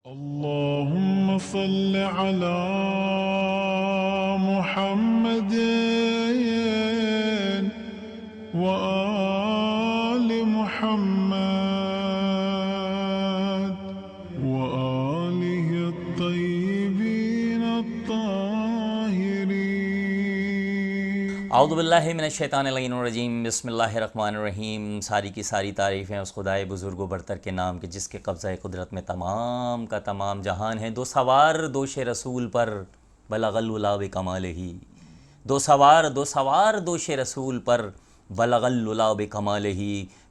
اللهم صل على محمد وآل محمد وآله الطيبين الطاهرين. اعوذ باللہ من الشیطان اللعین الرجیم. بسم اللہ الرحمن الرحیم. ساری کی ساری تعریفیں اس خدائے بزرگ و برتر کے نام کے جس کے قبضہ قدرت میں تمام کا تمام جہان ہے. دو سوار دوش رسول پر بلغ الولا بکمالہ. دو سوار دوش رسول پر بلغ الولا بکمالہ.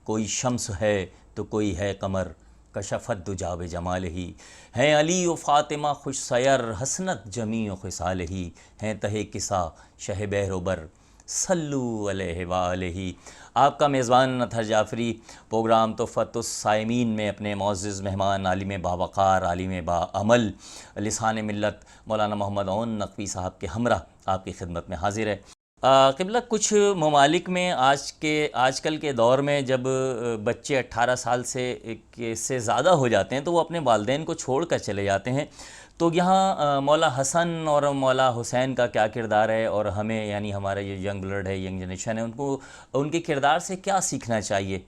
کوئی شمس ہے تو کوئی ہے قمر کشفت دجا بجمالہ. ہیں علی و فاطمہ خوش سیر حسنت جمیع خصالہ. ہیں تہ کسا شہ بحر و بر صلو علیہ وآلہ. آپ کا میزبان اطہر جعفری پروگرام تحفۃ الصائمین میں اپنے معزز مہمان عالم باوقار عالم باعمل لسان ملت مولانا محمد عون نقوی صاحب کے ہمراہ آپ کی خدمت میں حاضر ہے. قبلہ کچھ ممالک میں آج کل کے دور میں جب بچے 18 سال سے زیادہ ہو جاتے ہیں تو وہ اپنے والدین کو چھوڑ کر چلے جاتے ہیں. تو یہاں مولا حسن اور مولا حسین کا کیا کردار ہے اور ہمیں یعنی ہمارا یہ ینگ بلڈ ہے ینگ جنریشن ہے ان کے کردار سے کیا سیکھنا چاہیے؟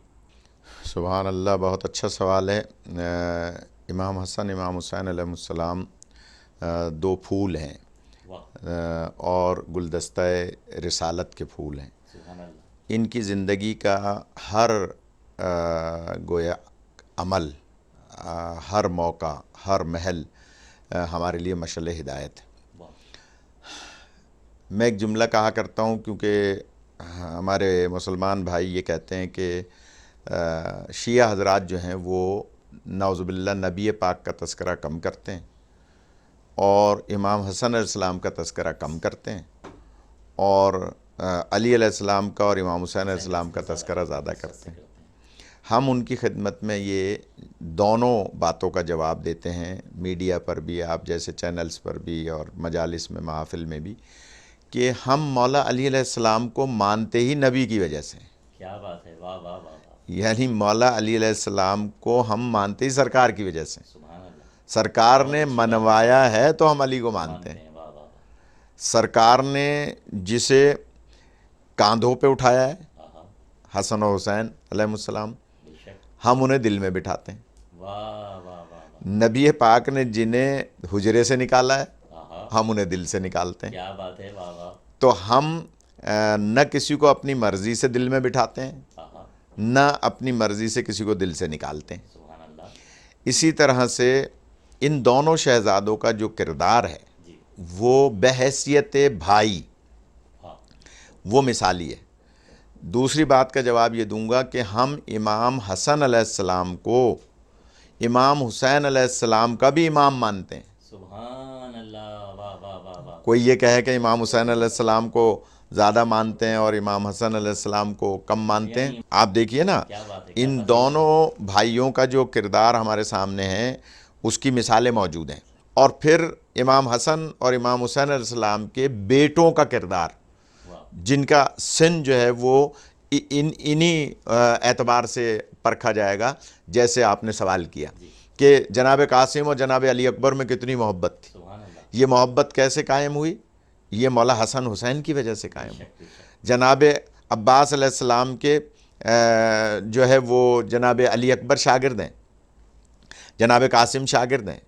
سبحان اللہ، بہت اچھا سوال ہے. امام حسن امام حسین علیہ السلام دو پھول ہیں اور گلدستہ رسالت کے پھول ہیں. ان کی زندگی کا ہر گویا عمل، ہر موقع، ہر محل ہمارے لیے مشعل ہدایت ہے. میں ایک جملہ کہا کرتا ہوں کیونکہ ہمارے مسلمان بھائی یہ کہتے ہیں کہ شیعہ حضرات جو ہیں وہ نعوذ باللہ نبی پاک کا تذکرہ کم کرتے ہیں اور امام حسن علیہ السلام کا تذکرہ کم کرتے ہیں اور علی علیہ السلام کا اور امام حسین علیہ السلام کا تذکرہ زیادہ کرتے ہیں. ہم ان کی خدمت میں یہ دونوں باتوں کا جواب دیتے ہیں، میڈیا پر بھی، آپ جیسے چینلز پر بھی اور مجالس میں محافل میں بھی، کہ ہم مولا علی علیہ السلام کو مانتے ہی نبی کی وجہ سے. کیا بات ہے، واہ واہ واہ. یعنی مولا علی علیہ السلام کو ہم مانتے ہی سرکار کی وجہ سے. سبحان اللہ. سرکار نے منوایا ہے تو ہم علی کو مانتے ہیں. واہ واہ. سرکار نے جسے کاندھوں پہ اٹھایا ہے حسن و حسین علیہ السلام، ہم انہیں دل میں بٹھاتے ہیں. واہ واہ واہ. نبی پاک نے جنہیں حجرے سے نکالا ہے ہم انہیں دل سے نکالتے ہیں. کیا بات ہے، واہ واہ. تو ہم نہ کسی کو اپنی مرضی سے دل میں بٹھاتے ہیں نہ اپنی مرضی سے کسی کو دل سے نکالتے ہیں. سبحان اللہ. اسی طرح سے ان دونوں شہزادوں کا جو کردار ہے وہ بحیثیت بھائی وہ مثالی ہے. دوسری بات کا جواب یہ دوں گا کہ ہم امام حسن علیہ السلام کو امام حسین علیہ السلام کا بھی امام مانتے ہیں. سبحان اللہ. واہ واہ واہ واہ. کوئی یہ کہے کہ امام حسین علیہ السلام کو زیادہ مانتے ہیں اور امام حسن علیہ السلام کو کم مانتے ہیں. آپ دیکھیے نا، ان دونوں بھائیوں کا جو کردار ہمارے سامنے ہے اس کی مثالیں موجود ہیں. اور پھر امام حسن اور امام حسین علیہ السلام کے بیٹوں کا کردار جن کا سن جو ہے وہ انہی اعتبار سے پرکھا جائے گا جیسے آپ نے سوال کیا کہ جناب قاسم اور جناب علی اکبر میں کتنی محبت تھی. یہ محبت کیسے قائم ہوئی؟ یہ مولا حسن حسین کی وجہ سے قائم ہوئی. جناب عباس علیہ السلام کے جو ہے وہ جناب علی اکبر شاگرد ہیں، جناب قاسم شاگرد ہیں،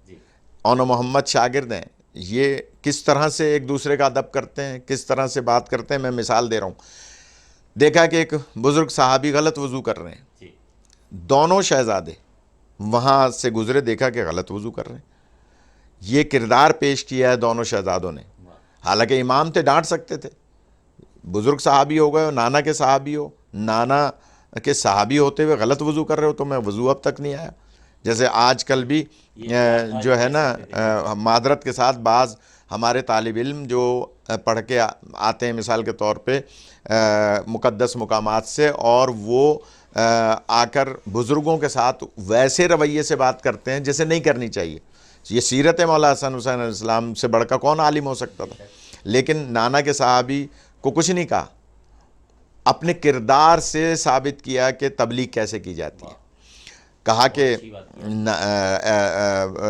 اون محمد شاگرد ہیں. یہ کس طرح سے ایک دوسرے کا ادب کرتے ہیں، کس طرح سے بات کرتے ہیں. میں مثال دے رہا ہوں. دیکھا کہ ایک بزرگ صحابی غلط وضو کر رہے ہیں، دونوں شہزادے وہاں سے گزرے، دیکھا کہ غلط وضو کر رہے ہیں. یہ کردار پیش کیا ہے دونوں شہزادوں نے. حالانکہ امام تھے، ڈانٹ سکتے تھے. بزرگ صحابی ہو گئے، نانا کے صحابی ہو، نانا کے صحابی ہوتے ہوئے غلط وضو کر رہے ہو تو میں وضو اب تک نہیں آیا. جیسے آج کل بھی جو ہے نا معذرت کے ساتھ بعض ہمارے طالب علم جو پڑھ کے آتے ہیں مثال کے طور پہ مقدس مقامات سے اور وہ آ کر بزرگوں کے ساتھ ویسے رویے سے بات کرتے ہیں جیسے نہیں کرنی چاہیے. یہ سیرت مولا حسن حسین علیہ السلام سے بڑھ کر کون عالم ہو سکتا تھا. لیکن نانا کے صحابی کو کچھ نہیں کہا، اپنے کردار سے ثابت کیا کہ تبلیغ کیسے کی جاتی ہے. کہا کہ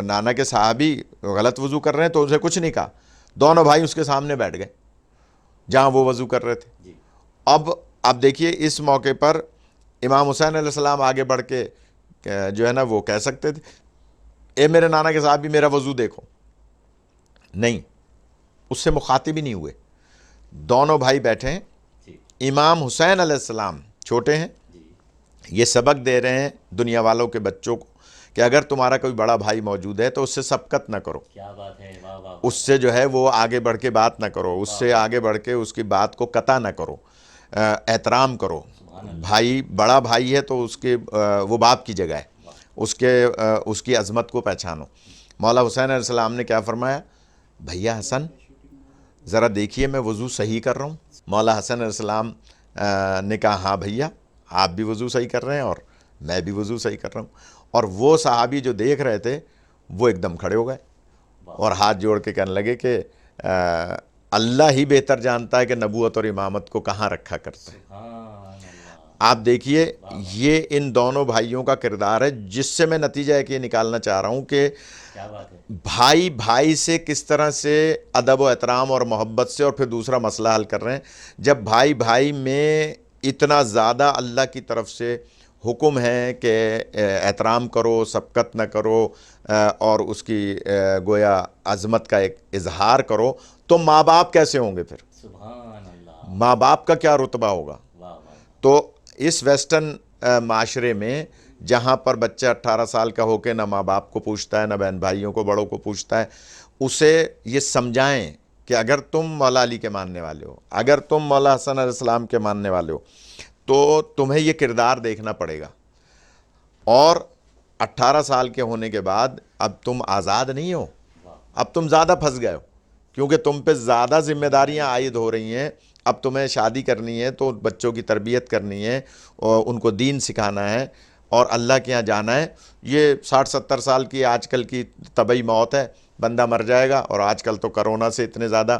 نانا کے صحابی غلط وضو کر رہے ہیں تو اسے کچھ نہیں کہا، دونوں بھائی اس کے سامنے بیٹھ گئے جہاں وہ وضو کر رہے تھے۔ اب دیکھیے اس موقع پر امام حسین علیہ السلام آگے بڑھ کے جو ہے نا وہ کہہ سکتے تھے اے میرے نانا کے صحابی میرا وضو دیکھو، نہیں، اس سے مخاطب ہی نہیں ہوئے۔ دونوں بھائی بیٹھے ہیں، امام حسین علیہ السلام چھوٹے ہیں، یہ سبق دے رہے ہیں دنیا والوں کے بچوں کو کہ اگر تمہارا کوئی بڑا بھائی موجود ہے تو اس سے سبقت نہ کرو، کیا بات ہے، واہ واہ، اس سے جو ہے وہ آگے بڑھ کے بات نہ کرو، اس سے آگے بڑھ کے اس کی بات کو قطع نہ کرو، احترام کرو۔ بھائی بڑا بھائی ہے تو اس کے وہ باپ کی جگہ ہے، اس کی عظمت کو پہچانو۔ مولا حسین علیہ السلام نے کیا فرمایا؟ بھیا حسن ذرا دیکھیے میں وضو صحیح کر رہا ہوں۔ مولا حسن علیہ السلام نے کہا ہاں بھیا آپ بھی وضو صحیح کر رہے ہیں اور میں بھی وضو صحیح کر رہا ہوں۔ اور وہ صحابی جو دیکھ رہے تھے وہ ایک دم کھڑے ہو گئے اور ہاتھ جوڑ کے کہنے لگے کہ اللہ ہی بہتر جانتا ہے کہ نبوت اور امامت کو کہاں رکھا کرتا ہے۔ آپ دیکھیے یہ ان دونوں بھائیوں کا کردار ہے، جس سے میں نتیجہ ہے کہ یہ نکالنا چاہ رہا ہوں کہ بھائی بھائی سے کس طرح سے ادب و احترام اور محبت سے، اور پھر دوسرا مسئلہ حل کر رہے ہیں جب بھائی بھائی میں اتنا زیادہ اللہ کی طرف سے حکم ہے کہ احترام کرو، سبقت نہ کرو اور اس کی گویا عظمت کا ایک اظہار کرو، تو ماں باپ کیسے ہوں گے؟ پھر سبحان اللہ، ماں باپ کا کیا رتبہ ہوگا؟ تو اس ویسٹرن معاشرے میں جہاں پر بچہ 18 سال کا ہو کے نہ ماں باپ کو پوچھتا ہے، نہ بہن بھائیوں کو بڑوں کو پوچھتا ہے، اسے یہ سمجھائیں کہ اگر تم مولا علی کے ماننے والے ہو، اگر تم مولا حسن علیہ السلام کے ماننے والے ہو تو تمہیں یہ کردار دیکھنا پڑے گا، اور 18 سال کے ہونے کے بعد اب تم آزاد نہیں ہو، اب تم زیادہ پھنس گئے ہو، کیونکہ تم پہ زیادہ ذمہ داریاں عائد ہو رہی ہیں۔ اب تمہیں شادی کرنی ہے تو بچوں کی تربیت کرنی ہے اور ان کو دین سکھانا ہے اور اللہ کے ہاں جانا ہے۔ یہ 60-70 سال کی آج کل کی طبعی موت ہے، بندہ مر جائے گا، اور آج کل تو کرونا سے اتنے زیادہ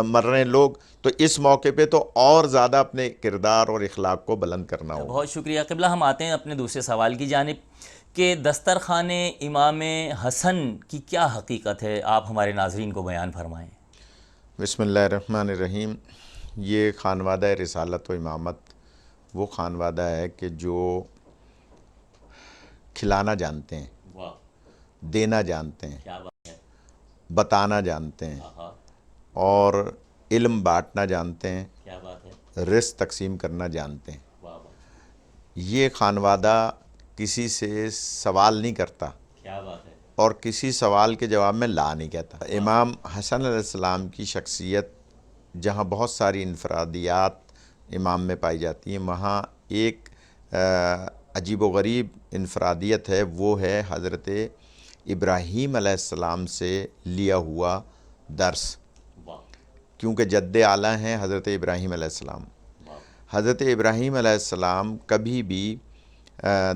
مر رہے ہیں لوگ، تو اس موقع پہ تو اور زیادہ اپنے کردار اور اخلاق کو بلند کرنا ہوگا۔ بہت شکریہ قبلہ۔ ہم آتے ہیں اپنے دوسرے سوال کی جانب کہ دسترخوان امام حسن کی کیا حقیقت ہے، آپ ہمارے ناظرین کو بیان فرمائیں۔ بسم اللہ الرحمن الرحیم۔ یہ خانوادہ رسالت و امامت وہ خانوادہ ہے کہ جو کھلانا جانتے ہیں، دینا جانتے ہیں، بتانا جانتے ہیں، اور علم بانٹنا جانتے ہیں، رزق تقسیم کرنا جانتے ہیں۔ یہ خانوادہ کسی سے سوال نہیں کرتا اور کسی سوال کے جواب میں لا نہیں کہتا۔ امام حسن علیہ السلام کی شخصیت جہاں بہت ساری انفرادیات امام میں پائی جاتی ہیں، وہاں ایک عجیب و غریب انفرادیت ہے، وہ ہے حضرت ابراہیم علیہ السلام سے لیا ہوا درس، کیونکہ جد اعلیٰ ہیں حضرت ابراہیم علیہ السلام۔ حضرت ابراہیم علیہ السلام کبھی بھی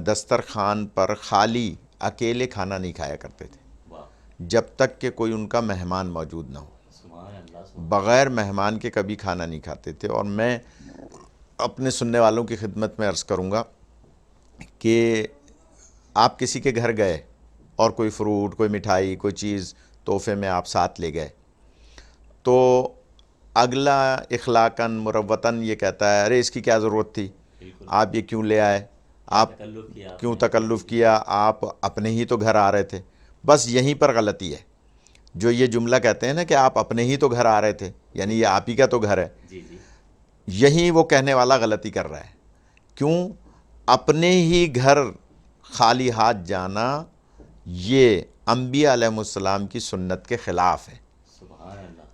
دسترخوان پر خالی اکیلے کھانا نہیں کھایا کرتے تھے جب تک کہ کوئی ان کا مہمان موجود نہ ہو، بغیر مہمان کے کبھی کھانا نہیں کھاتے تھے۔ اور میں اپنے سننے والوں کی خدمت میں عرض کروں گا کہ آپ کسی کے گھر گئے اور کوئی فروٹ، کوئی مٹھائی، کوئی چیز تحفے میں آپ ساتھ لے گئے، تو اگلا اخلاقاً مروتاً یہ کہتا ہے ارے اس کی کیا ضرورت تھی، آپ یہ کیوں لے آئے، آپ کیوں تکلف کیا، آپ اپنے ہی تو گھر آ رہے تھے۔ بس یہیں پر غلطی ہے، جو یہ جملہ کہتے ہیں نا کہ آپ اپنے ہی تو گھر آ رہے تھے، یعنی یہ آپ ہی کا تو گھر ہے، یہیں وہ کہنے والا غلطی کر رہا ہے۔ کیوں؟ اپنے ہی گھر خالی ہاتھ جانا یہ انبیاء علیہ السلام کی سنت کے خلاف ہے۔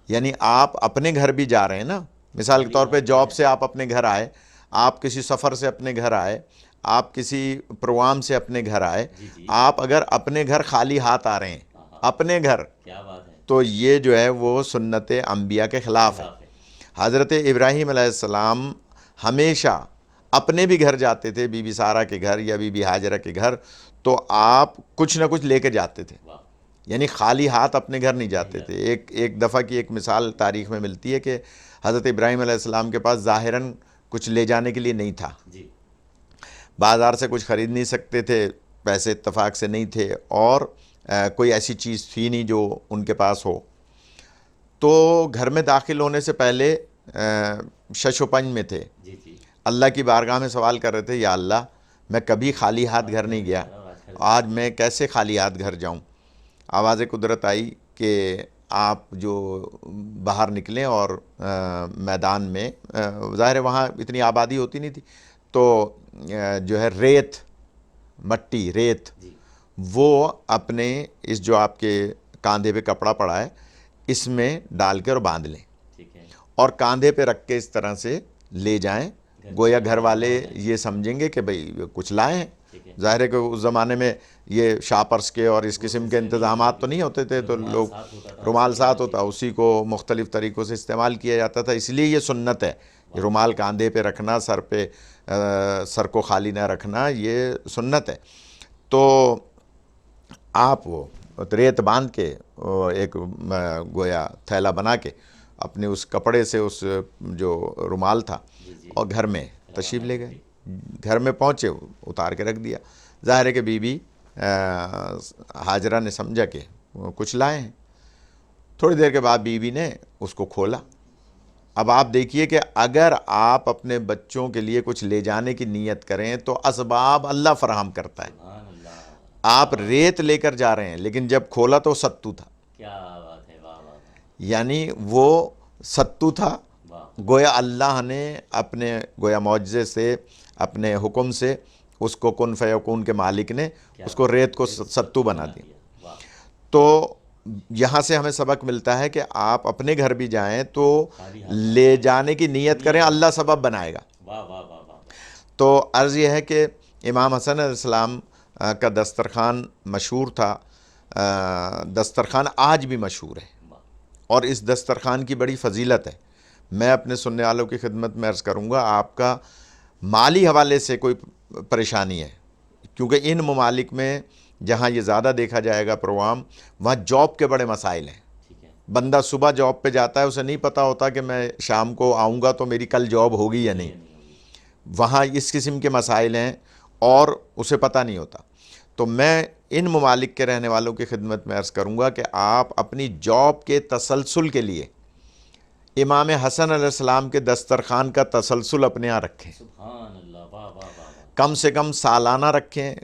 یعنی آپ اپنے گھر بھی جا رہے ہیں نا، مثال کے طور پہ جاب سے آپ اپنے گھر آئے، آپ کسی سفر سے اپنے گھر آئے، آپ کسی پروگرام سے اپنے گھر آئے، آپ اگر اپنے گھر خالی ہاتھ آ رہے ہیں اپنے گھر، تو یہ جو ہے وہ سنت انبیاء کے خلاف ہے۔ حضرت ابراہیم علیہ السلام ہمیشہ اپنے بھی گھر جاتے تھے، بی بی سارہ کے گھر یا بی بی ہاجرہ کے گھر، تو آپ کچھ نہ کچھ لے کے جاتے تھے، یعنی خالی ہاتھ اپنے گھر نہیں جاتے تھے۔ ایک دفعہ کی ایک مثال تاریخ میں ملتی ہے کہ حضرت ابراہیم علیہ السلام کے پاس ظاہراً کچھ لے جانے کے لیے نہیں تھا، بازار سے کچھ خرید نہیں سکتے تھے، پیسے اتفاق سے نہیں تھے اور کوئی ایسی چیز تھی نہیں جو ان کے پاس ہو. تو گھر میں داخل ہونے سے پہلے شش و پنج میں تھے. اللہ کی بارگاہ میں سوال کر رہے تھے, یا اللہ میں کبھی خالی ہاتھ گھر نہیں گیا, آج میں کیسے خالی ہاتھ گھر جاؤں. آواز قدرت آئی کہ آپ جو باہر نکلیں اور میدان میں, ظاہر ہے وہاں اتنی آبادی ہوتی نہیں تھی, تو جو ہے ریت, مٹی, ریت, وہ اپنے اس جو آپ کے کاندھے پہ کپڑا پڑا ہے اس میں ڈال کے اور باندھ لیں, اور کاندھے پہ رکھ کے اس طرح سے لے جائیں, گویا گھر والے یہ سمجھیں گے کہ بھئی کچھ لائے ہیں. ظاہر ہے کہ اس زمانے میں یہ شاپرس کے اور اس قسم کے انتظامات تو نہیں ہوتے تھے, تو لوگ رومال ساتھ ہوتا, اسی کو مختلف طریقوں سے استعمال کیا جاتا تھا. اس لیے یہ سنت ہے, رومال کاندھے پہ رکھنا, سر کو خالی نہ رکھنا, یہ سنت ہے. تو آپ وہ ریت باندھ کے ایک گویا تھیلا بنا کے اپنے اس کپڑے سے اس جو رومال تھا اور گھر میں تشریف لے گئے. گھر میں پہنچے, اتار کے رکھ دیا. ظاہر ہے کہ بی بی ہاجرہ نے سمجھا کہ کچھ لائے ہیں. تھوڑی دیر کے بعد بی بی نے اس کو کھولا. اب آپ دیکھیے کہ اگر آپ اپنے بچوں کے لیے کچھ لے جانے کی نیت کریں تو اسباب اللہ فراہم کرتا ہے. آپ ریت لے کر جا رہے ہیں, لیکن جب کھولا تو ستو تھا. یعنی وہ ستو تھا, گویا اللہ نے اپنے گویا معجزے سے, اپنے حکم سے اس کو کن فیکون کے مالک نے اس کو ریت کو ستو بنا دیا. تو یہاں سے ہمیں سبق ملتا ہے کہ آپ اپنے گھر بھی جائیں تو لے جانے کی نیت کریں, اللہ سبب بنائے گا. تو عرض یہ ہے کہ امام حسن علیہ السلام کا دسترخوان مشہور تھا. دسترخوان آج بھی مشہور ہے, اور اس دسترخوان کی بڑی فضیلت ہے. میں اپنے سننے والوں کی خدمت میں عرض کروں گا, آپ کا مالی حوالے سے کوئی پریشانی ہے, کیونکہ ان ممالک میں جہاں یہ زیادہ دیکھا جائے گا پروگرام, وہاں جاب کے بڑے مسائل ہیں. بندہ صبح جاب پہ جاتا ہے, اسے نہیں پتہ ہوتا کہ میں شام کو آؤں گا تو میری کل جاب ہوگی یا نہیں. وہاں اس قسم کے مسائل ہیں اور اسے پتہ نہیں ہوتا. تو میں ان ممالک کے رہنے والوں کی خدمت میں عرض کروں گا کہ آپ اپنی جاب کے تسلسل کے لیے امام حسن علیہ السلام کے دسترخوان کا تسلسل اپنے یہاں رکھیں. کم سے کم سالانہ رکھیں,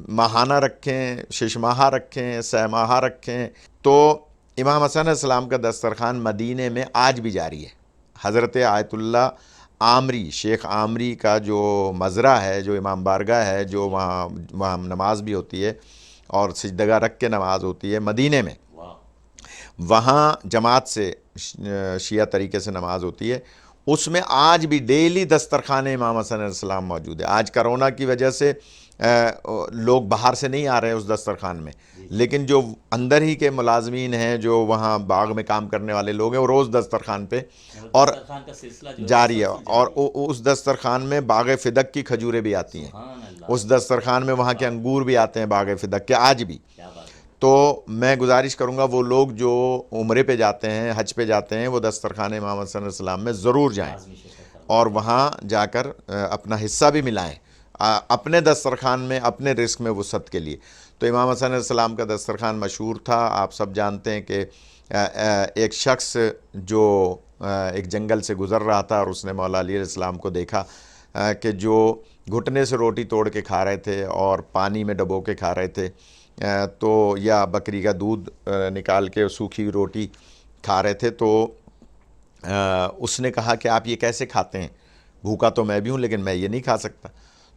ماہانہ رکھیں, شش ماہہ رکھیں, سہ ماہہ رکھیں. تو امام حسن علیہ السلام کا دسترخوان مدینے میں آج بھی جاری ہے. حضرت آیت اللہ عامری, شیخ عامری کا جو مزرعہ ہے, جو امام بارگاہ ہے, جو وہاں نماز بھی ہوتی ہے اور سجدگاہ رکھ کے نماز ہوتی ہے مدینے میں, وہاں جماعت سے شیعہ طریقے سے نماز ہوتی ہے. اس میں آج بھی ڈیلی دسترخوان امام حسن علیہ السلام موجود ہے. آج کرونا کی وجہ سے لوگ باہر سے نہیں آ رہے ہیں اس دسترخوان میں, لیکن جو اندر ہی کے ملازمین ہیں, جو وہاں باغ میں کام کرنے والے لوگ ہیں, وہ روز دسترخوان پہ اور جاری ہے. اور اس دسترخوان میں باغ فدق کی کھجوریں بھی آتی ہیں, اس دسترخوان میں وہاں کے انگور بھی آتے ہیں باغ فدق کے آج بھی. تو میں گزارش کروں گا وہ لوگ جو عمرے پہ جاتے ہیں, حج پہ جاتے ہیں, وہ دسترخوان امام حسن علیہ السلام میں ضرور جائیں اور وہاں جا کر اپنا حصہ بھی ملائیں اپنے دسترخوان میں, اپنے رزق میں وسعت کے لیے. تو امام حسن علیہ السلام کا دسترخوان مشہور تھا. آپ سب جانتے ہیں کہ ایک شخص جو ایک جنگل سے گزر رہا تھا اور اس نے مولا علی علیہ السلام کو دیکھا کہ جو گھٹنے سے روٹی توڑ کے کھا رہے تھے اور پانی میں ڈبو کے کھا رہے تھے, تو یا بکری کا دودھ نکال کے سوکھی روٹی کھا رہے تھے. تو اس نے کہا کہ آپ یہ کیسے کھاتے ہیں, بھوکا تو میں بھی ہوں لیکن میں یہ نہیں کھا سکتا.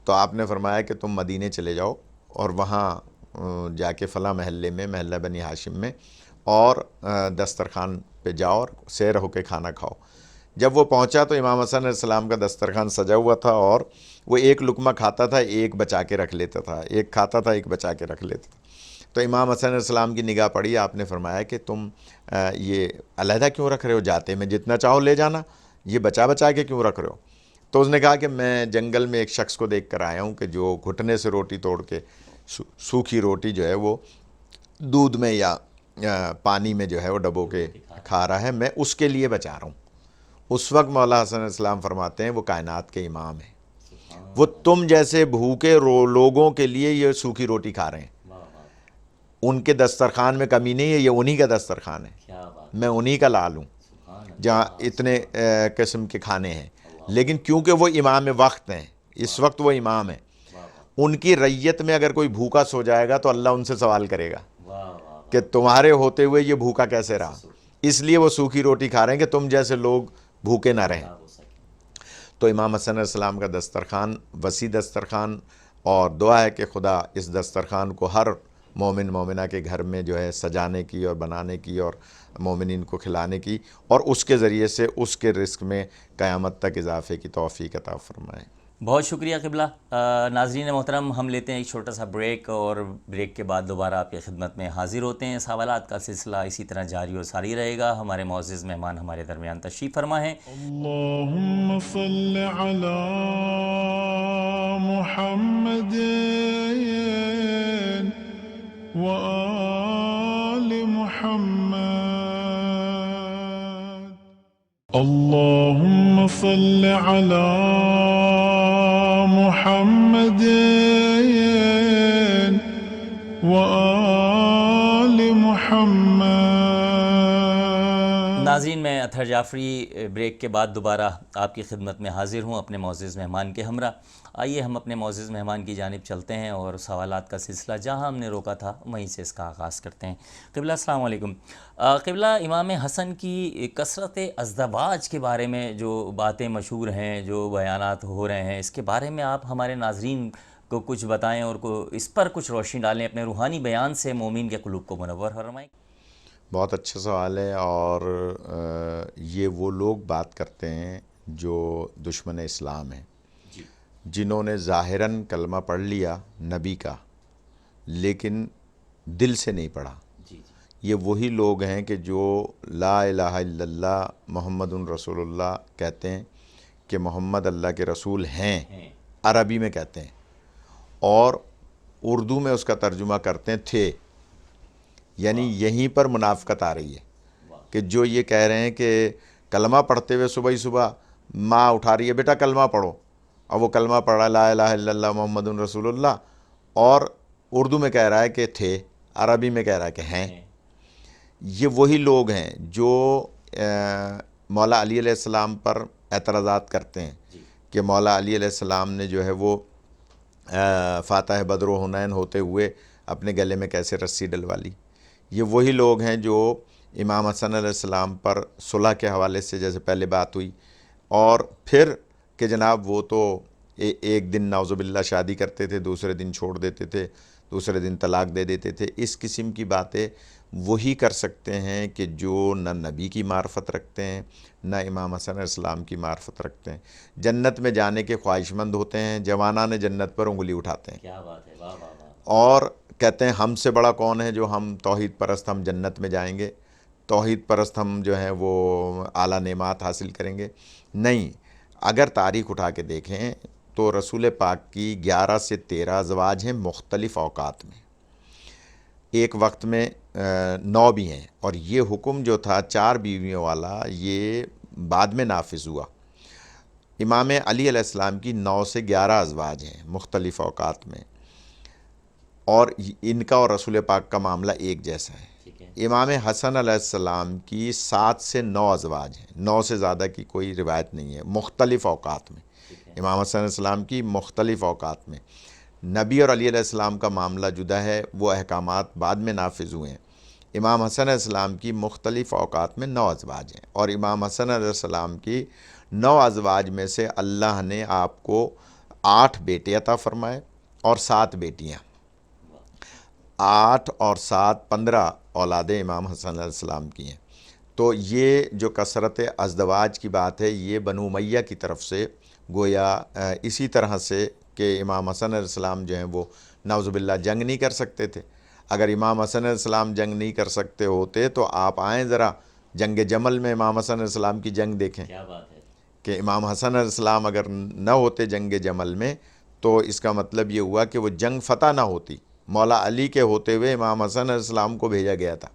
تو آپ نے فرمایا کہ تم مدینے چلے جاؤ اور وہاں جا کے فلاں محلے میں, محلہ بنی ہاشم میں, اور دسترخوان پہ جاؤ اور سیر ہو کے کھانا کھاؤ. جب وہ پہنچا تو امام حسن علیہ السلام کا دسترخوان سجا ہوا تھا اور وہ ایک لقمہ کھاتا تھا, ایک بچا کے رکھ لیتا تھا, ایک کھاتا تھا, ایک بچا کے رکھ لیتا تھا. تو امام حسن علیہ السلام کی نگاہ پڑی, آپ نے فرمایا کہ تم یہ علیحدہ کیوں رکھ رہے ہو, جاتے میں جتنا چاہو لے جانا, یہ بچا کے کیوں رکھ رہے ہو. تو اس نے کہا کہ میں جنگل میں ایک شخص کو دیکھ کر آیا ہوں کہ جو گھٹنے سے روٹی توڑ کے سوکھی روٹی جو ہے وہ دودھ میں یا پانی میں جو ہے وہ ڈبو کے کھا رہا ہے, میں اس کے لیے بچا رہا ہوں. اس وقت مولا حسن علیہ السلام فرماتے ہیں وہ کائنات کے امام ہیں. وہ تم جیسے بھوکے لوگوں کے لیے یہ سوکھی روٹی کھا رہے ہیں. ان کے دسترخوان میں کمی نہیں ہے, یہ انہی کا دسترخوان ہے, میں انہی کا لال ہوں جہاں اتنے قسم کے کھانے ہیں. لیکن کیونکہ وہ امام وقت ہیں, اس وقت وہ امام ہیں, ان کی رعیت میں اگر کوئی بھوکا سو جائے گا تو اللہ ان سے سوال کرے گا کہ تمہارے ہوتے ہوئے یہ بھوکا کیسے رہا. اس لیے وہ سوکھی روٹی کھا رہے ہیں کہ تم جیسے لوگ بھوکے نہ رہیں. تو امام حسن علیہ السلام کا دسترخوان وسیع دسترخوان, اور دعا ہے کہ خدا اس دسترخوان کو ہر مومن مومنہ کے گھر میں جو ہے سجانے کی اور بنانے کی اور مومنین کو کھلانے کی, اور اس کے ذریعے سے اس کے رزق میں قیامت تک اضافے کی توفیق عطا فرمائے. بہت شکریہ قبلہ. ناظرین محترم, ہم لیتے ہیں ایک چھوٹا سا بریک, اور بریک کے بعد دوبارہ آپ کی خدمت میں حاضر ہوتے ہیں. سوالات کا سلسلہ اسی طرح جاری و ساری رہے گا. ہمارے معزز مہمان ہمارے درمیان تشریف فرما ہیں. اللهم صل على محمد وآل محمد. اللهم صل على محمد وآل محمد. ناظرین, میں اطہر جعفری بریک کے بعد دوبارہ آپ کی خدمت میں حاضر ہوں اپنے معزز مہمان کے ہمراہ. آئیے ہم اپنے معزز مہمان کی جانب چلتے ہیں اور سوالات کا سلسلہ جہاں ہم نے روکا تھا وہیں سے اس کا آغاز کرتے ہیں. قبلہ السلام علیکم. قبلہ, امام حسن کی کثرت ازدواج کے بارے میں جو باتیں مشہور ہیں, جو بیانات ہو رہے ہیں, اس کے بارے میں آپ ہمارے ناظرین کو کچھ بتائیں اور اس پر کچھ روشنی ڈالیں, اپنے روحانی بیان سے مومن کے قلوب کو منور فرمائیں. بہت اچھا سوال ہے, اور یہ وہ لوگ بات کرتے ہیں جو دشمن اسلام ہیں, جنہوں نے ظاہراً کلمہ پڑھ لیا نبی کا لیکن دل سے نہیں پڑھا. یہ وہی لوگ ہیں کہ جو لا الہ الا اللہ محمد رسول اللہ کہتے ہیں کہ محمد اللہ کے رسول ہیں, عربی میں کہتے ہیں, اور اردو میں اس کا ترجمہ کرتے ہیں تھے. یعنی یہیں پر منافقت آ رہی ہے کہ جو یہ کہہ رہے ہیں کہ کلمہ پڑھتے ہوئے صبح ہی صبح ماں اٹھا رہی ہے بیٹا کلمہ پڑھو, اور وہ کلمہ پڑھ رہا ہے لا الہ الا اللہ محمد رسول اللہ, اور اردو میں کہہ رہا ہے کہ تھے, عربی میں کہہ رہا ہے کہ ہیں. یہ وہی لوگ ہیں جو مولا علی علیہ السلام پر اعتراضات کرتے ہیں کہ مولا علی علیہ السلام نے جو ہے وہ فاتح بدر و حنین ہوتے ہوئے اپنے گلے میں کیسے رسی ڈلوا لی. یہ وہی لوگ ہیں جو امام حسن علیہ السلام پر صلح کے حوالے سے جیسے پہلے بات ہوئی, اور پھر کہ جناب وہ تو ایک دن نعوذ باللہ شادی کرتے تھے, دوسرے دن چھوڑ دیتے تھے, دوسرے دن طلاق دے دیتے تھے. اس قسم کی باتیں وہی کر سکتے ہیں کہ جو نہ نبی کی معرفت رکھتے ہیں نہ امام حسن علیہ السلام کی معرفت رکھتے ہیں. جنت میں جانے کے خواہش مند ہوتے ہیں, جوانان جنت پر انگلی اٹھاتے ہیں. کیا بات ہے, واہ واہ واہ. اور کہتے ہیں ہم سے بڑا کون ہے جو ہم توحید پرست ہم جنت میں جائیں گے, توحید پرست ہم جو ہیں وہ اعلیٰ نعمات حاصل کریں گے. نہیں, اگر تاریخ اٹھا کے دیکھیں تو رسول پاک کی 11 سے 13 ازواج ہیں مختلف اوقات میں, ایک وقت میں 9 بھی ہیں, اور یہ حکم جو تھا 4 بیویوں والا یہ بعد میں نافذ ہوا. امام علی علیہ السلام کی 9 سے 11 ازواج ہیں مختلف اوقات میں, اور ان کا اور رسول پاک کا معاملہ ایک جیسا ہے. امام حسن علیہ السلام کی 7 سے 9 ازواج ہیں, 9 سے زیادہ کی کوئی روایت نہیں ہے, مختلف اوقات میں. امام حسن علیہ السلام کی مختلف اوقات میں. نبی اور علی علیہ السلام کا معاملہ جدا ہے, وہ احکامات بعد میں نافذ ہوئے ہیں. امام حسن علیہ السلام کی مختلف اوقات میں 9 ازواج ہیں, اور امام حسن علیہ السلام کی 9 ازواج میں سے اللہ نے آپ کو 8 بیٹے عطا فرمائے اور 7 بیٹیاں. 8 اور 7 15 اولادیں امام حسن علیہ السلام کی ہیں. تو یہ جو کثرت ازدواج کی بات ہے یہ بنو امیہ کی طرف سے گویا اسی طرح سے کہ امام حسن علیہ السلام جو ہیں وہ نعوذ باللہ جنگ نہیں کر سکتے تھے. اگر امام حسن علیہ السلام جنگ نہیں کر سکتے ہوتے تو آپ آئیں ذرا جنگ جمل میں امام حسن علیہ السلام کی جنگ دیکھیں. کیا بات ہے کہ امام حسن علیہ السلام اگر نہ ہوتے جنگ جمل میں تو اس کا مطلب یہ ہوا کہ وہ جنگ فتح نہ ہوتی. مولا علی کے ہوتے ہوئے امام حسن علیہ السلام کو بھیجا گیا تھا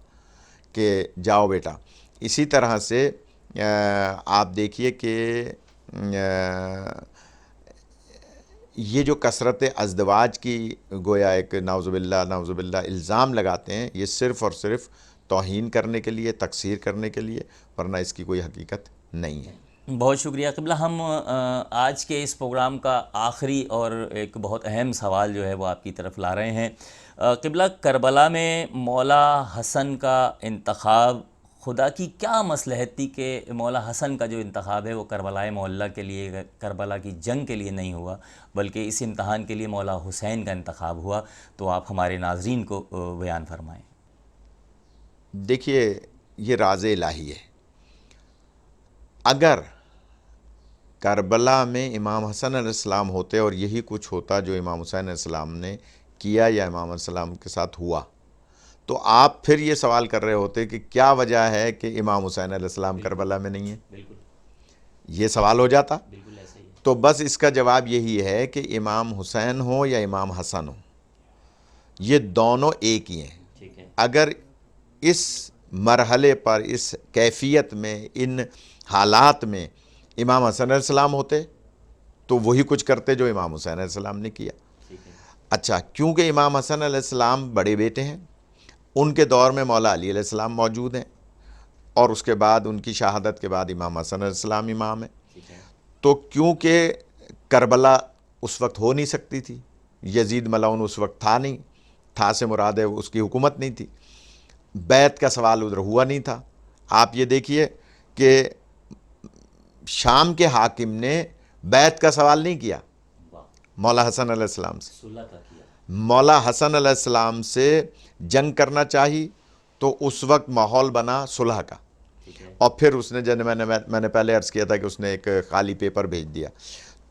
کہ جاؤ بیٹا. اسی طرح سے آپ دیکھیے کہ یہ جو کثرت ازدواج کی گویا ایک نعوذ باللہ الزام لگاتے ہیں، یہ صرف اور صرف توہین کرنے کے لیے، تکثیر کرنے کے لیے، ورنہ اس کی کوئی حقیقت نہیں ہے۔ بہت شکریہ قبلہ۔ ہم آج کے اس پروگرام کا آخری اور ایک بہت اہم سوال جو ہے وہ آپ کی طرف لا رہے ہیں۔ قبلہ، کربلا میں مولا حسن کا انتخاب خدا کی کیا مصلحت تھی کہ مولا حسن کا جو انتخاب ہے وہ کربلا معلیٰ کے لیے، کربلا کی جنگ کے لیے نہیں ہوا، بلکہ اس امتحان کے لیے مولا حسین کا انتخاب ہوا؟ تو آپ ہمارے ناظرین کو بیان فرمائیں۔ دیکھیے، یہ راز الہی ہے۔ اگر کربلا میں امام حسن علیہ السلام ہوتے اور یہی کچھ ہوتا جو امام حسین علیہ السلام نے کیا یا امام علیہ السلام کے ساتھ ہوا، تو آپ پھر یہ سوال کر رہے ہوتے کہ کیا وجہ ہے کہ امام حسین علیہ السلام کربلا میں نہیں ہے؟ بالکل، یہ سوال ہو جاتا۔ بالکل ایسے ہی ہے۔ تو بس اس کا جواب یہی ہے کہ امام حسین ہو یا امام حسن ہو، یہ دونوں ایک ہی ہیں۔ ٹھیک ہے۔ اگر اس مرحلے پر، اس کیفیت میں، ان حالات میں امام حسن علیہ السلام ہوتے تو وہی کچھ کرتے جو امام حسین علیہ السلام نے کیا۔ ٹھیک ہے۔ اچھا، کیونکہ امام حسن علیہ السلام بڑے بیٹے ہیں، ان کے دور میں مولا علی علیہ السلام موجود ہیں، اور اس کے بعد ان کی شہادت کے بعد امام حسن علیہ السلام امام ہیں، ٹھیک ہے۔ تو کیونکہ کربلا اس وقت ہو نہیں سکتی تھی، یزید ملعون اس وقت تھا سے مراد ہے اس کی حکومت نہیں تھی، بیعت کا سوال ادھر ہوا نہیں تھا۔ آپ یہ دیکھیے کہ شام کے حاکم نے بیعت کا سوال نہیں کیا مولا حسن علیہ السلام سے۔ صلح کا کیا۔ مولا حسن علیہ السلام سے جنگ کرنا چاہی تو اس وقت ماحول بنا صلح کا، ٹھیک ہے۔ اور پھر اس نے میں نے پہلے عرض کیا تھا کہ اس نے ایک خالی پیپر بھیج دیا۔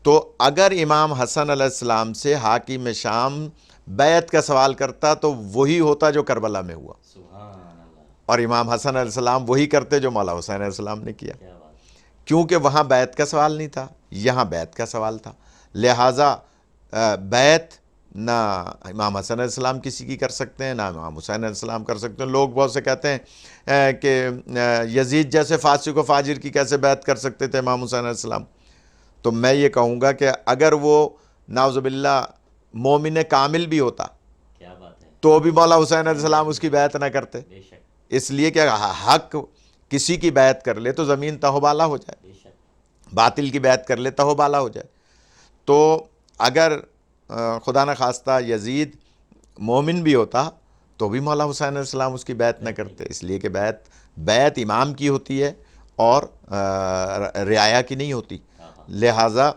تو اگر امام حسن علیہ السلام سے حاکم شام بیعت کا سوال کرتا تو وہی ہوتا جو کربلا میں ہوا، سبحان اللہ، اور امام حسن علیہ السلام وہی کرتے جو مولا حسین علیہ السلام نے کیا، کیا بات ہے۔ کیونکہ وہاں بیعت کا سوال نہیں تھا، یہاں بیعت کا سوال تھا۔ لہٰذا بیعت نہ امام حسن علیہ السلام کسی کی کر سکتے ہیں، نہ امام حسین علیہ السلام کر سکتے ہیں۔ لوگ بہت سے کہتے ہیں کہ یزید جیسے فاسق و فاجر کی کیسے بیعت کر سکتے تھے امام حسین علیہ السلام؟ تو میں یہ کہوں گا کہ اگر وہ نعوذ باللہ مومن کامل بھی ہوتا کیا بات ہے، تو بھی مولا حسین علیہ السلام اس کی بیعت نہ کرتے، بے شک، اس لیے کہ حق کسی کی بیعت کر لے تو زمین تہو بالا ہو جائے، بے شک۔ باطل کی بیعت کر لے تہو بالا ہو جائے۔ تو اگر خدا نہ خواستہ یزید مومن بھی ہوتا تو بھی مولا حسین علیہ السلام اس کی بیعت نہ کرتے، اس لیے کہ بیعت امام کی ہوتی ہے اور رعایا کی نہیں ہوتی۔ لہٰذا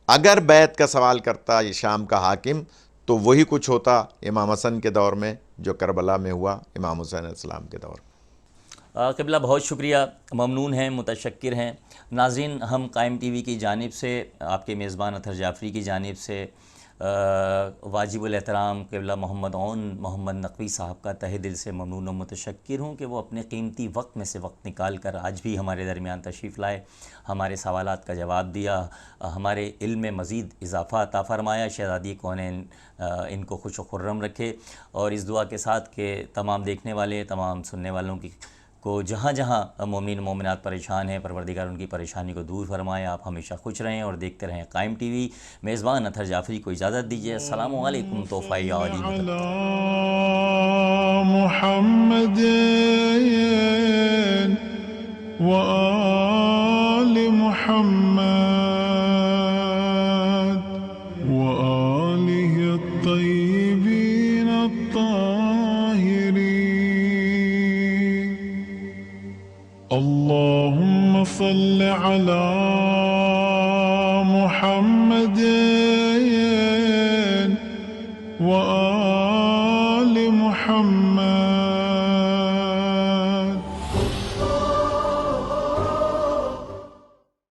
اگر بیعت کا سوال کرتا یہ شام کا حاکم تو وہی کچھ ہوتا امام حسن کے دور میں جو کربلا میں ہوا امام حسین علیہ السلام کے دور میں۔ قبلہ بہت شکریہ، ممنون ہیں، متشکر ہیں۔ ناظرین، ہم قائم ٹی وی کی جانب سے، آپ کے میزبان اطہر جعفری کی جانب سے واجب الاحترام قبلہ محمد عون محمد نقوی صاحب کا تہہ دل سے ممنون و متشکر ہوں کہ وہ اپنے قیمتی وقت میں سے وقت نکال کر آج بھی ہمارے درمیان تشریف لائے، ہمارے سوالات کا جواب دیا، ہمارے علم میں مزید اضافہ عطا فرمایا۔ شہزادی کونین ان کو خوش و خرم رکھے، اور اس دعا کے ساتھ کہ تمام دیکھنے والے، تمام سننے والوں کو جہاں جہاں مومنین و مومنات پریشان ہیں، پروردگار ان کی پریشانی کو دور فرمائے۔ آپ ہمیشہ خوش رہیں اور دیکھتے رہیں قائم ٹی وی۔ میزبان اطہر جعفری کو اجازت دیجیے۔ السلام علیکم، تحفہ عالی مدد۔ محمد وآل محمد وآله الطيبين الطاهرين. اللهم صل على محمد